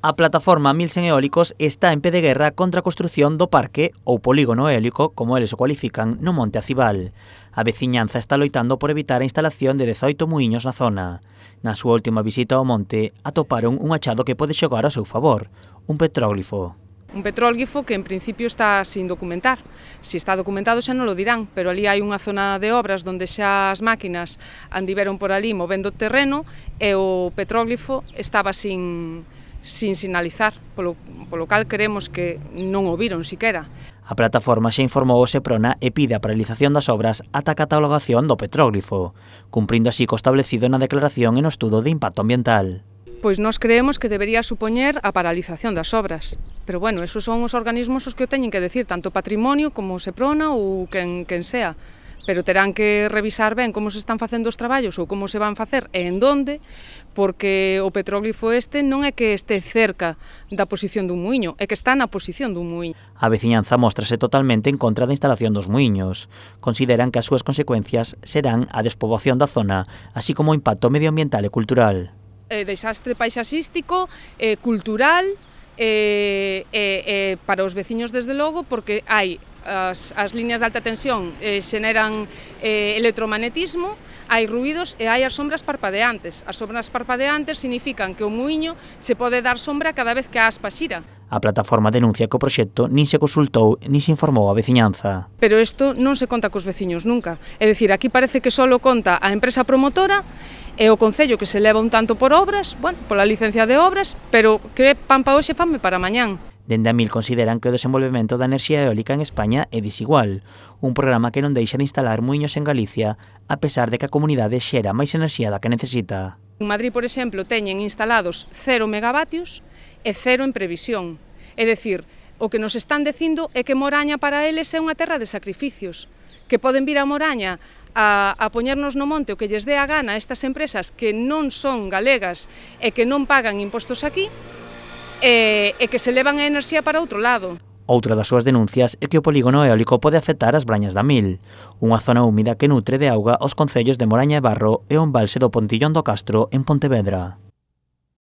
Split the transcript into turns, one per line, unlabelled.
A plataforma 1100 Eólicos está en pé de guerra contra a construción do parque ou polígono eólico, como eles o cualifican, no Monte Acibal. A veciñanza está loitando por evitar a instalación de 18 muíños na zona. Na súa última visita ao monte, atoparon un achado que pode xogar ao seu favor, un petróglifo.
Un petróglifo que en principio está sin documentar. Si está documentado xa non lo dirán, pero ali hai unha zona de obras onde xa as máquinas andiveron por ali movendo o terreno e o petróglifo estaba sin sinalizar, polo cal queremos que non o viron siquera.
A plataforma xa informou o Seprona e pide a paralización das obras ata a catalogación do petróglifo, cumprindo así co establecido na declaración e no estudo de impacto ambiental.
Pois nós creemos que debería supoñer a paralización das obras. Pero bueno, esos son os organismos os que o teñen que decir, tanto Patrimonio como Seprona ou quen sea. Pero terán que revisar ben como se están facendo os traballos ou como se van facer e en donde, porque o petróglifo este non é que este cerca da posición dun muiño, é que está na posición dun muiño.
A veciñanza móstrase totalmente en contra da instalación dos muiños. Consideran que as súas consecuencias serán a despoboación da zona, así como o impacto medioambiental e cultural.
Desastre paisaxístico, cultural, para os veciños desde logo, porque hai as líneas de alta tensión xeneran electromagnetismo, hai ruídos e hai as sombras parpadeantes. As sombras parpadeantes significan que o muiño se pode dar sombra cada vez que a aspa xira.
A plataforma denuncia que o proxecto nin se consultou nin se informou a veciñanza.
Pero isto non se conta cos veciños nunca. É dicir, aquí parece que só conta a empresa promotora e o Concello que se leva un tanto por obras, bueno, pola licencia de obras, pero que pan pa hoxe fame para mañán.
Dende a MIL consideran que o desenvolvemento da enerxía eólica en España é desigual, un programa que non deixa de instalar muiños en Galicia, a pesar de que a comunidade xera máis enerxía da que necesita.
En Madrid, por exemplo, teñen instalados 0 megavatios e 0 en previsión. É dicir, o que nos están dicindo é que Moraña para eles é unha terra de sacrificios, que poden vir a Moraña a poñernos no monte o que lles dé a gana a estas empresas que non son galegas e que non pagan impostos aquí e que se levan a enerxía para outro lado.
Outra das súas denuncias é que o polígono eólico pode afectar as Brañas da Mil, unha zona húmida que nutre de auga os concellos de Moraña e Barro e o embalse do Pontillón do Castro en Pontevedra.